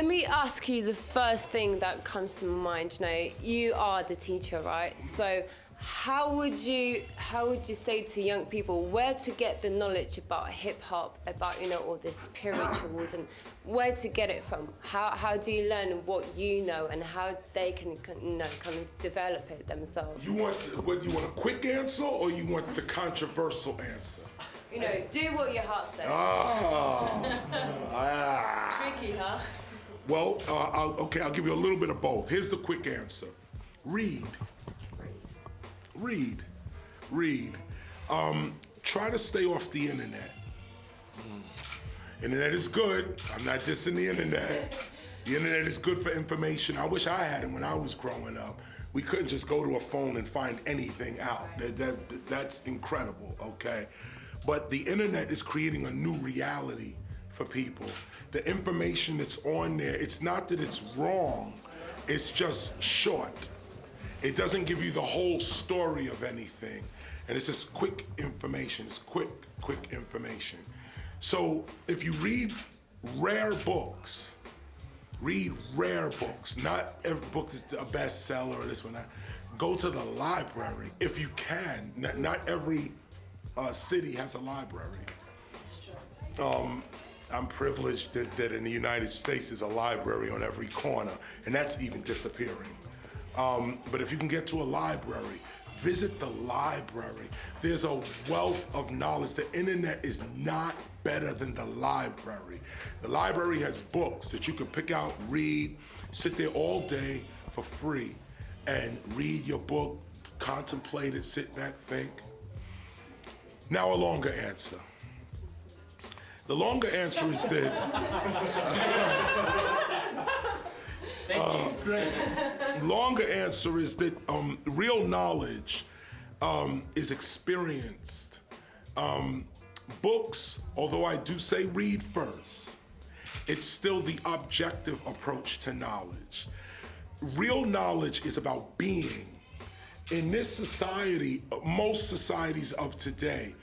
let me ask you the first thing that comes to mind. You know, you are the teacher, right? So how would you say to young people where to get the knowledge about hip hop, about, you know, all the spirituals, and where to get it from? How do you learn what you know and how they can, you know, kind of develop it themselves? You want a quick answer or you want the controversial answer? You know, do what your heart says. Tricky, huh? Well, I'll give you a little bit of both. Here's the quick answer. Read. Try to stay off the internet. Internet is good. I'm not dissing the internet. The internet is good for information. I wish I had it when I was growing up. We couldn't just go to a phone and find anything out. That's incredible, okay? But the internet is creating a new reality for people. The information that's on there, it's not that it's wrong, it's just short. It doesn't give you the whole story of anything. And it's just quick information. It's quick information. So if you read rare books, not every book is a bestseller or this one, that. Go to the library if you can. Not every city has a library. I'm privileged that in the United States there's a library on every corner, and that's even disappearing. But if you can get to a library, visit the library. There's a wealth of knowledge. The internet is not better than the library. The library has books that you can pick out, read, sit there all day for free and read your book, contemplate it, sit back, think. Now a longer answer. The longer answer is that longer answer is that real knowledge is experienced. Books, although I do say read first, it's still the objective approach to knowledge. Real knowledge is about being. In this society, most societies of today,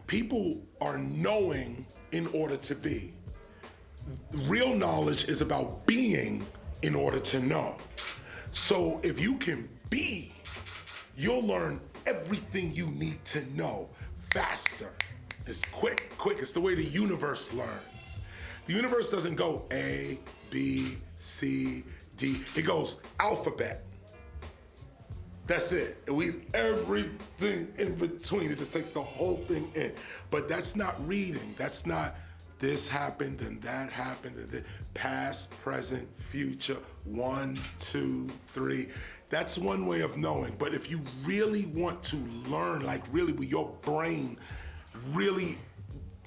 people are knowing in order to be. Real knowledge is about being in order to know. So if you can be, you'll learn everything you need to know faster. It's quick. It's the way the universe learns. The universe doesn't go A, B, C, D. It goes alphabet. That's it. Everything in between, it just takes the whole thing in. But that's not reading. That's not this happened and that happened, and that past, present, future, 1, 2, 3. That's one way of knowing. But if you really want to learn, like really where your brain really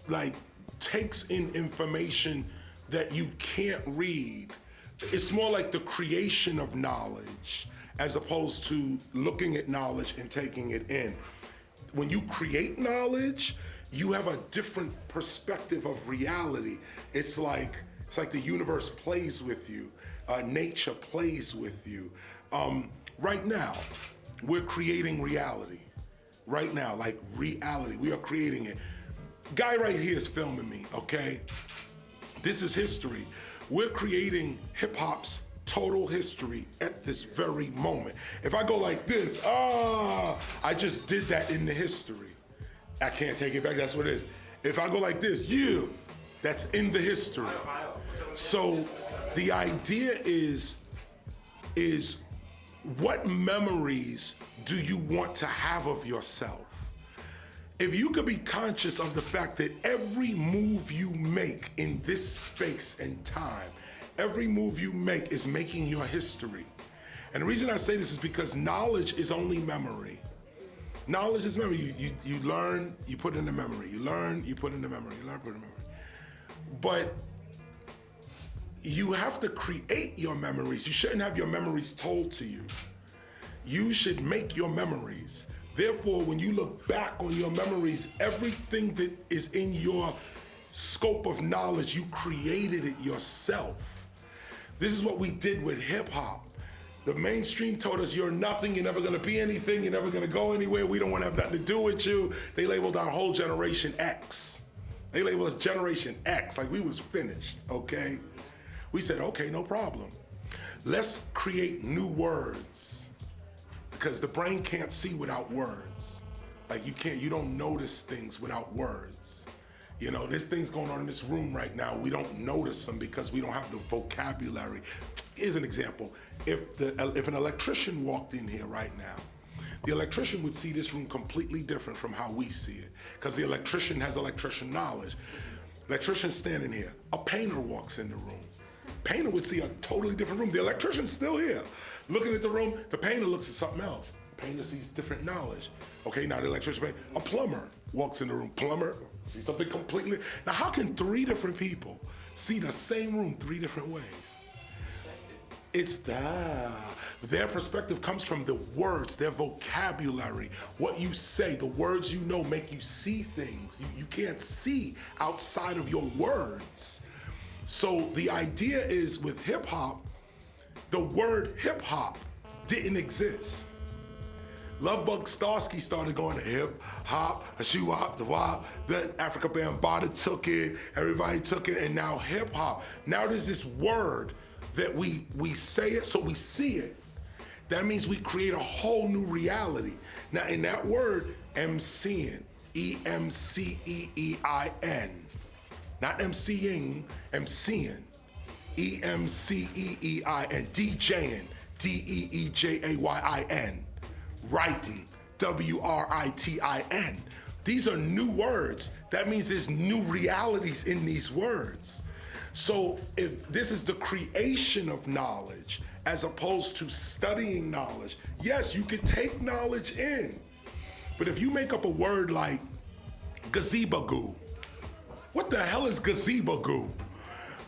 like takes in information that you can't read, it's more like the creation of knowledge as opposed to looking at knowledge and taking it in. When you create knowledge, you have a different perspective of reality. It's like the universe plays with you. Nature plays with you. Right now, we're creating reality. Right now, like reality, we are creating it. Guy right here is filming me, okay? This is history. We're creating hip hop's total history at this very moment. If I go like this, I just did that in the history. I can't take it back, that's what it is. If I go like this, that's in the history. So the idea is what memories do you want to have of yourself? If you could be conscious of the fact that every move you make in this space and time, every move you make is making your history. And the reason I say this is because knowledge is only memory. Knowledge is memory. You learn, you put in the memory. You learn, you put in the memory. You learn, put in the memory. But you have to create your memories. You shouldn't have your memories told to you. You should make your memories. Therefore, when you look back on your memories, everything that is in your scope of knowledge, you created it yourself. This is what we did with hip hop. The mainstream told us you're nothing, you're never gonna be anything, you're never gonna go anywhere, we don't wanna have nothing to do with you. They labeled our whole generation X. They labeled us Generation X, like we was finished, okay? We said, okay, no problem. Let's create new words, because the brain can't see without words. Like you don't notice things without words. You know, there's things going on in this room right now. We don't notice them because we don't have the vocabulary. Here's an example. If an electrician walked in here right now, the electrician would see this room completely different from how we see it, because the electrician has electrician knowledge. Electrician standing here. A painter walks in the room. Painter would see a totally different room. The electrician's still here. Looking at the room, the painter looks at something else. The painter sees different knowledge. Okay, now the electrician, a plumber walks in the room. Plumber sees something completely. Now how can 3 different people see the same room 3 different ways? It's that. Their perspective comes from the words, their vocabulary, what you say, the words you know make you see things. You can't see outside of your words. So the idea is with hip hop, the word hip hop didn't exist. Lovebug Starsky started going to hip hop, a shoe hop, the wop. Then Africa Bambaataa took it, everybody took it, and now hip hop. Now there's this word that we say it, so we see it. That means we create a whole new reality. Now in that word, MCing, E-M-C-E-E-I-N. Not MCing, MCing. E-M-C-E-E-I-N. DJing, D-E-E-J-A-Y-I-N. Writing, W-R-I-T-I-N. These are new words. That means there's new realities in these words. So if this is the creation of knowledge as opposed to studying knowledge, yes, you can take knowledge in. But if you make up a word like gazebo-goo, what the hell is gazebo-goo?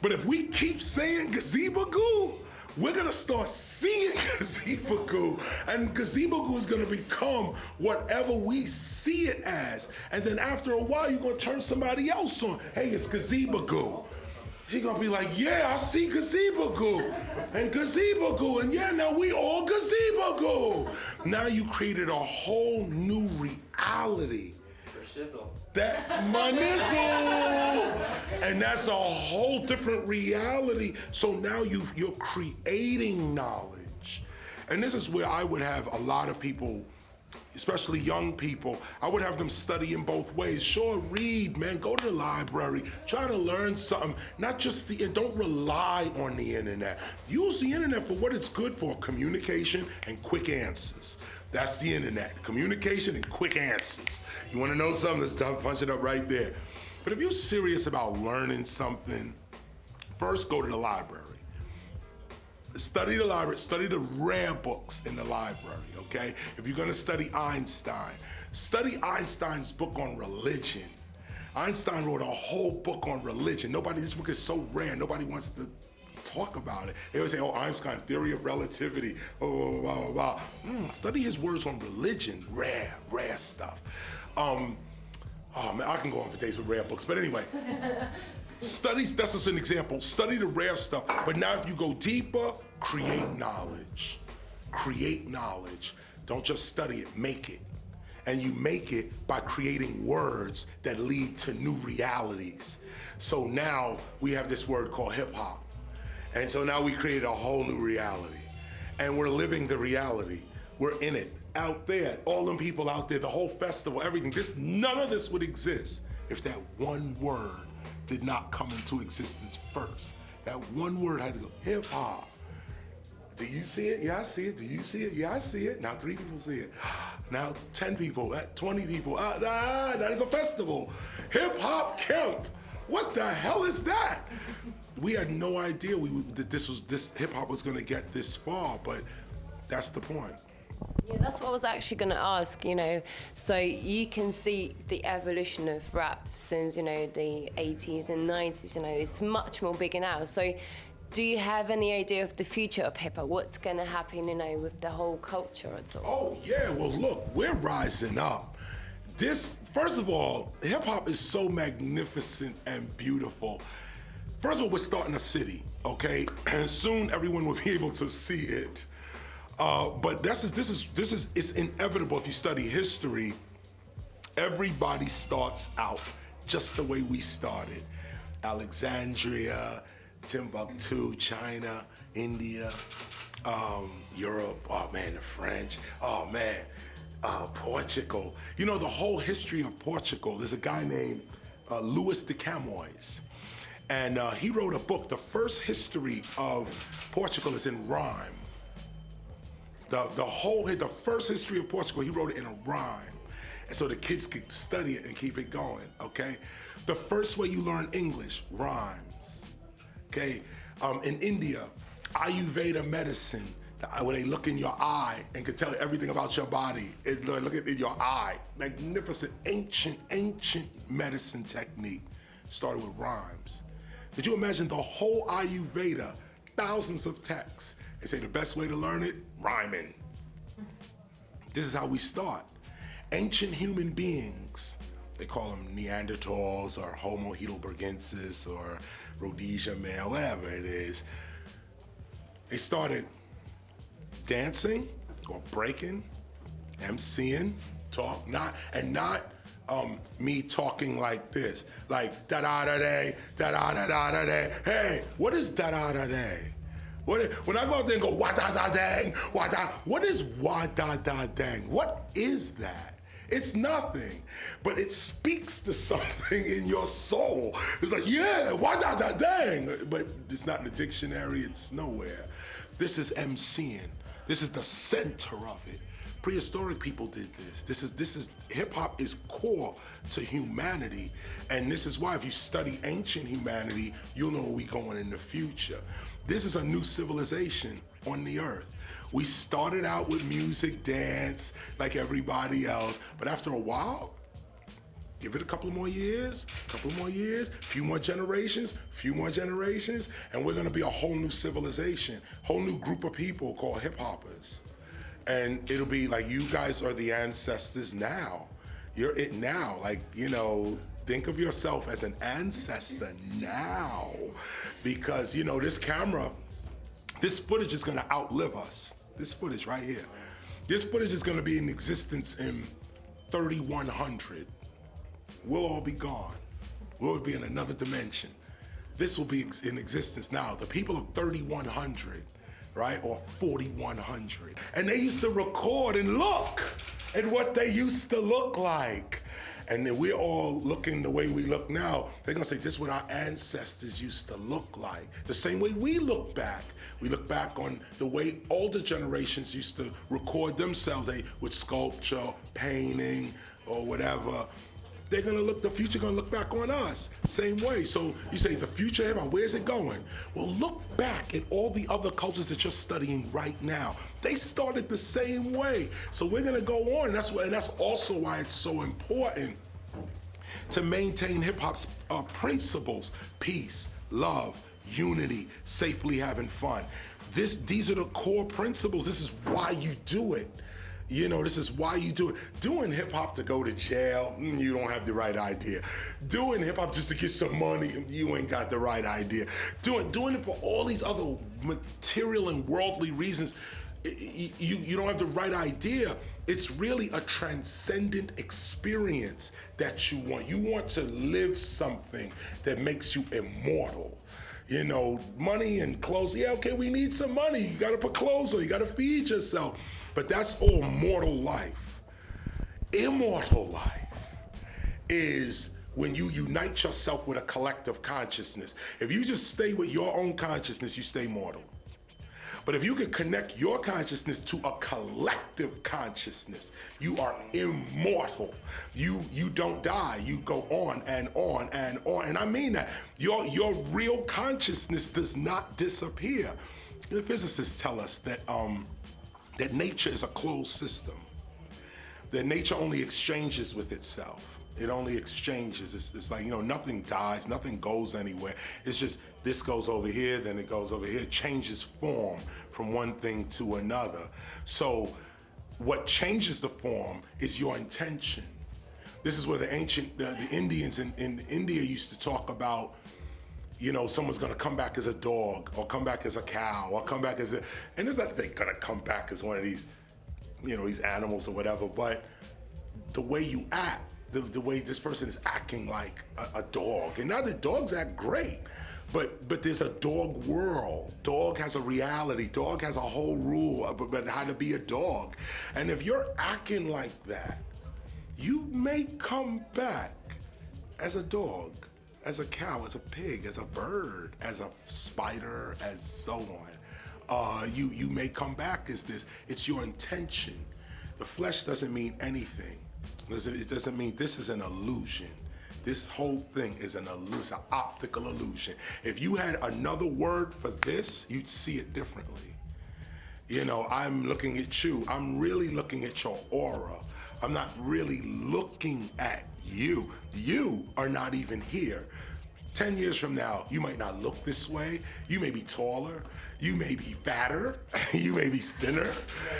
But if we keep saying gazebo-goo, we're gonna start seeing gazebo-goo, and gazebo-goo is gonna become whatever we see it as. And then after a while, you're gonna turn somebody else on. Hey, it's gazebo-goo. She's gonna be like, yeah, I see gazebo-goo, and gazebo-goo, and yeah, now we all gazebo-goo. Now you created a whole new reality. That my nizzle, and that's a whole different reality. So now you're creating knowledge, and this is where I would have a lot of people, especially young people, I would have them study in both ways. Sure, read, man, go to the library, try to learn something, not just don't rely on the internet. Use the internet for what it's good for, communication and quick answers. That's the internet, communication and quick answers. You wanna know something, let's punch it up right there. But if you're serious about learning something, first go to the library. Study the library, study the rare books in the library, okay? If you're gonna study Einstein, study Einstein's book on religion. Einstein wrote a whole book on religion. This book is so rare, nobody wants to talk about it. They always say, oh, Einstein, theory of relativity, blah, blah, blah. Study his words on religion, rare stuff. Oh man, I can go on for days with rare books, but anyway. That's just an example. Study the rare stuff, but now if you go deeper, create knowledge. Create knowledge. Don't just study it, make it. And you make it by creating words that lead to new realities. So now we have this word called hip hop. And so now we created a whole new reality. And we're living the reality. We're in it, out there, all them people out there, the whole festival, everything. None of this would exist if that one word did not come into existence first. That one word had to go, hip hop. Do you see it? Yeah, I see it. Do you see it? Yeah, I see it. Now 3 people see it. Now 10 people, 20 people. That is a festival. Hip-Hop Kemp. What the hell is that? We had no idea that this hip-hop was gonna get this far, but that's the point. Yeah, that's what I was actually going to ask, So you can see the evolution of rap since, the 80s and 90s, it's much more bigger now. So do you have any idea of the future of hip-hop? What's going to happen, with the whole culture at all? Oh, yeah, well, look, we're rising up. First of all, hip-hop is so magnificent and beautiful. First of all, we're starting a city, okay? And soon everyone will be able to see it. But it's inevitable if you study history. Everybody starts out just the way we started. Alexandria, Timbuktu, China, India, Europe, oh man, the French, oh man, Portugal. You know, the whole history of Portugal, there's a guy named Louis de Camões, and he wrote a book. The first history of Portugal is in rhyme. The first history of Portugal, he wrote it in a rhyme. And so the kids could study it and keep it going, okay? The first way you learn English, rhymes, okay? In India, Ayurveda medicine, where they look in your eye and can tell you everything about your body. Look at in your eye. Magnificent, ancient medicine technique started with rhymes. Did you imagine the whole Ayurveda, thousands of texts? They say the best way to learn it, rhyming. This is how we start. Ancient human beings, they call them Neanderthals or Homo heidelbergensis or Rhodesia man, whatever it is. They started dancing or breaking, MCing, not me talking like this, like da-da-da-day, da-da-da-da-da-day. Hey, what is da-da-da-day? When I go out there and go wa-da-da-dang, wa-da, what is wa-da-da-dang? What is that? It's nothing, but it speaks to something in your soul. It's like, yeah, wa-da-da-dang, but it's not in the dictionary, it's nowhere. This is MCing. This is the center of it. Prehistoric people did this. This is hip hop is core to humanity, and this is why if you study ancient humanity, you'll know where we're going in the future. This is a new civilization on the earth. We started out with music, dance, like everybody else, but after a while, give it a couple more years, few more generations, and we're gonna be a whole new civilization, whole new group of people called hip-hoppers. And it'll be like, you guys are the ancestors now. You're it now, like, you know, think of yourself as an ancestor now. Because, you know, this camera, this footage is gonna outlive us. This footage right here. This footage is gonna be in existence in 3100. We'll all be gone. We'll be in another dimension. This will be in existence now. The people of 3100, right, or 4100. And they used to record and look at what they used to look like. And then we're all looking the way we look now. They're gonna say, this is what our ancestors used to look like. The same way we look back. We look back on the way older generations used to record themselves, with sculpture, painting, or whatever. They're gonna look, the future gonna look back on us, same way. So you say, the future, where's it going? Well, look back at all the other cultures that you're studying right now. They started the same way. So we're gonna go on, and that's also why it's so important to maintain hip hop's principles: peace, love, unity, safely having fun. These are the core principles. This is why you do it. You know, this is why you do it. Doing hip hop to go to jail, you don't have the right idea. Doing hip hop just to get some money, you ain't got the right idea. Doing it for all these other material and worldly reasons, you don't have the right idea. It's really a transcendent experience that you want. You want to live something that makes you immortal. You know, money and clothes, yeah, okay, we need some money. You gotta put clothes on, you gotta feed yourself. But that's all mortal life. Immortal life is when you unite yourself with a collective consciousness. If you just stay with your own consciousness, you stay mortal. But if you can connect your consciousness to a collective consciousness, you are immortal. You don't die. You go on and on and on. And I mean that. Your real consciousness does not disappear. The physicists tell us that that nature is a closed system. That nature only exchanges with itself. It only exchanges. It's like, you know, nothing dies, nothing goes anywhere. It's just this goes over here, then it goes over here. It changes form from one thing to another. So what changes the form is your intention. This is where the Indians in India used to talk about, you know, someone's gonna come back as a dog, or come back as a cow, or come back as a, and it's not they're gonna come back as one of these, you know, these animals or whatever, but the way you act the way this person is acting like a dog. And now the dogs act great, but there's a dog world. Dog has a reality. Dog has a whole rule about how to be a dog. And if you're acting like that, you may come back as a dog, as a cow, as a pig, as a bird, as a spider, as so on. You may come back as this. It's your intention. The flesh doesn't mean anything. It doesn't mean this is an illusion. This whole thing is an illusion, an optical illusion. If you had another word for this, you'd see it differently. You know, I'm looking at you. I'm really looking at your aura. I'm not really looking at you. You are not even here. 10 years from now, you might not look this way. You may be taller. You may be fatter. You may be thinner.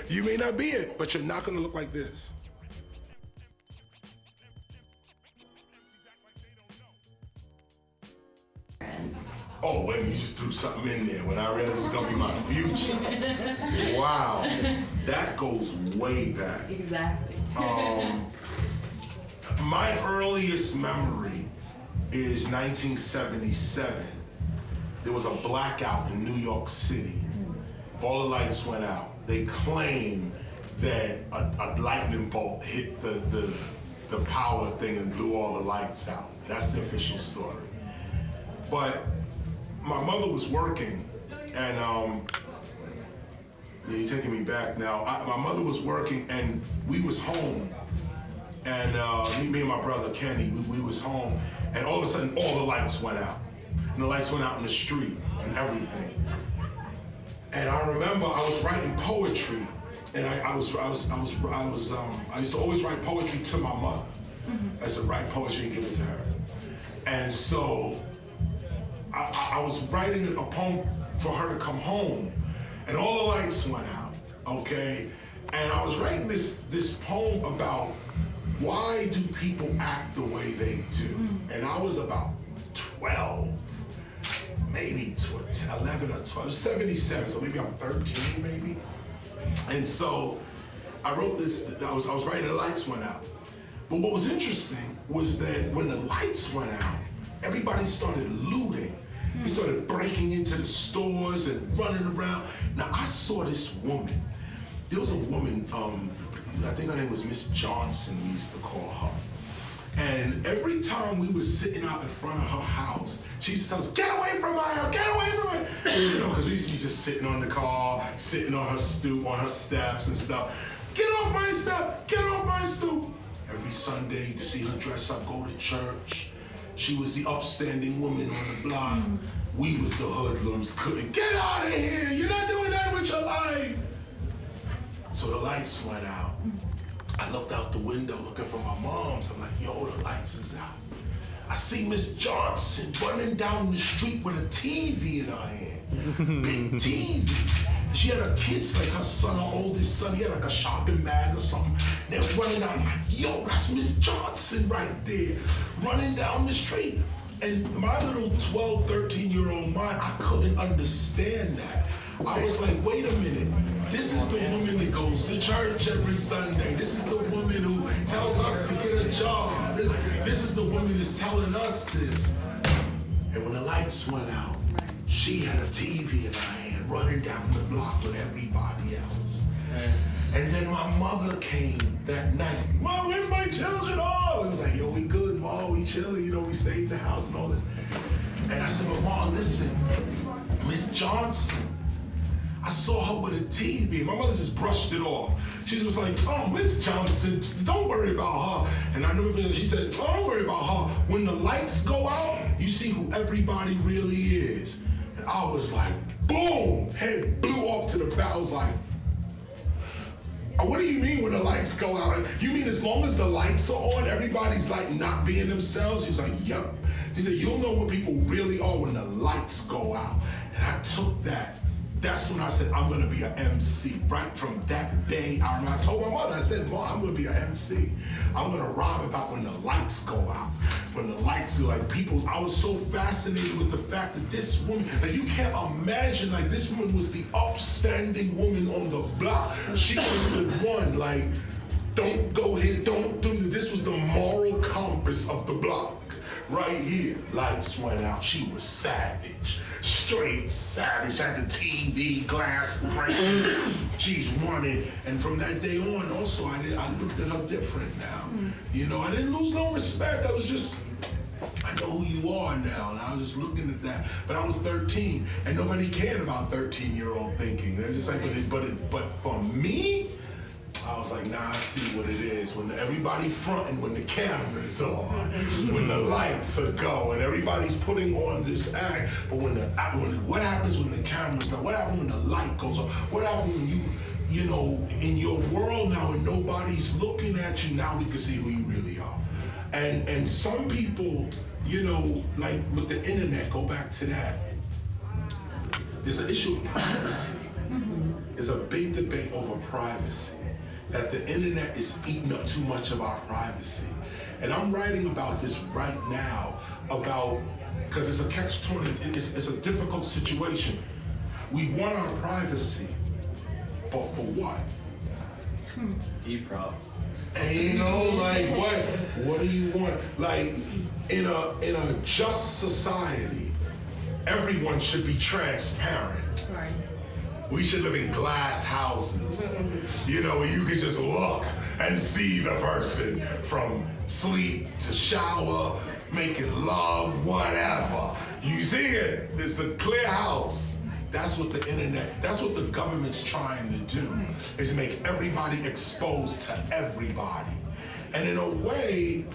You may not be it, but you're not gonna look like this. Oh, wait, you just threw something in there when I realized it's gonna be my future. Wow, that goes way back. Exactly. My earliest memory is 1977. There was a blackout in New York City. All the lights went out. They claim that a lightning bolt hit the power thing and blew all the lights out. That's the official story. But my mother was working, and you're taking me back now. My mother was working, and we was home, and me and my brother Kenny, we was home, and all of a sudden, all the lights went out, and the lights went out in the street and everything. And I remember I was writing poetry, and I used to always write poetry to my mother. I used to write poetry and give it to her, and so I was writing a poem for her to come home, and all the lights went out, okay? And I was writing this poem about why do people act the way they do? And I was about 12, maybe 11 or 12, 77, so maybe I'm 13 maybe. And so I wrote this, I was writing, the lights went out. But what was interesting was that when the lights went out, everybody started looting. They started breaking into the stores and running around. Now, I saw this woman. There was a woman, I think her name was Miss Johnson, we used to call her. And every time we was sitting out in front of her house, she used to tell us, get away from my house, get away from it. You know, because we used to be just sitting on the car, sitting on her stoop, on her steps and stuff. Get off my step, get off my stoop. Every Sunday, you could see her dress up, go to church. She was the upstanding woman on the block. We was the hoodlums, couldn't get out of here. You're not doing that with your life. So the lights went out. I looked out the window looking for my mom's. I'm like, yo, the lights is out. I see Miss Johnson running down the street with a TV in her hand. Big TV. She had her kids, like her son, her oldest son, he had like a shopping bag or something. They're running down, like, yo, that's Miss Johnson right there, running down the street. And my little 12, 13-year-old mind, I couldn't understand that. I was like, wait a minute, this is the woman that goes to church every Sunday. This is the woman who tells us to get a job. This is the woman that's telling us this. And when the lights went out, she had a TV in her hand, running down the block with everybody else. And then my mother came that night. Mom, where's my children? Oh, it was like, yo, we good, Mom, we chilling, you know, we stayed in the house and all this. And I said, but Mom, listen, Miss Johnson, I saw her with a TV. My mother just brushed it off. She's just like, oh, Miss Johnson, don't worry about her. And I never forget, she said, oh, don't worry about her. When the lights go out, you see who everybody really is. And I was like, boom, head blew off to the back. I was like, what do you mean when the lights go out? You mean as long as the lights are on, everybody's like not being themselves? He was like, yup. He said, you'll know what people really are when the lights go out. And I took that. That's when I said, I'm gonna be an MC. Right from that day, I told my mother, I said, Mom, I'm gonna be an MC. I'm gonna rhyme about when the lights go out. When the lights are like people, I was so fascinated with the fact that this woman, like you can't imagine, like this woman was the upstanding woman on the block. She was the one, like, don't go here, don't do this. This was the moral compass of the block. Right here, lights went out. She was savage, straight savage. Had the TV glass breaking. She's running, and from that day on, also I looked at her different now. You know, I didn't lose no respect. I was just, I know who you are now, and I was just looking at that. But I was 13, and nobody cared about 13-year-old thinking. It's just like, but for me, I was like, nah, I see what it is. When everybody fronting, when the camera's on, when the lights are going, everybody's putting on this act. But what happens when the camera's not? What happens when the light goes on? What happens when you know, in your world now and nobody's looking at you, now we can see who you really are. And some people, you know, like with the internet, go back to that. There's an issue of privacy. There's a big debate over privacy. That the internet is eating up too much of our privacy. And I'm writing about this right now, because it's a catch-20, it's a difficult situation. We want our privacy, but for what? E-props. And you know, like what do you want? Like in a just society, everyone should be transparent. Right. We should live in glass houses, you know, where you can just look and see the person from sleep to shower, making love, whatever. You see it, it's a clear house. That's what the internet, that's what the government's trying to do, is make everybody exposed to everybody. And in a way,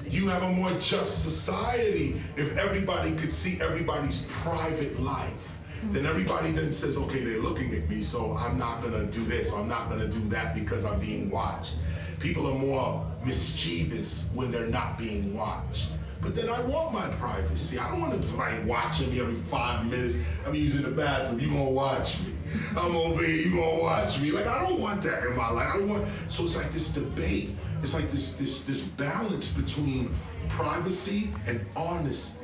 you have a more just society if everybody could see everybody's private life. Then everybody then says, okay, they're looking at me, so I'm not gonna do this, or I'm not gonna do that because I'm being watched. People are more mischievous when they're not being watched. But then I want my privacy. I don't want somebody watching me every 5 minutes. I'm using the bathroom, you gonna watch me. I'm over here, you gonna watch me. Like, I don't want that in my life. I don't want, so it's like this debate. It's like this balance between privacy and honesty.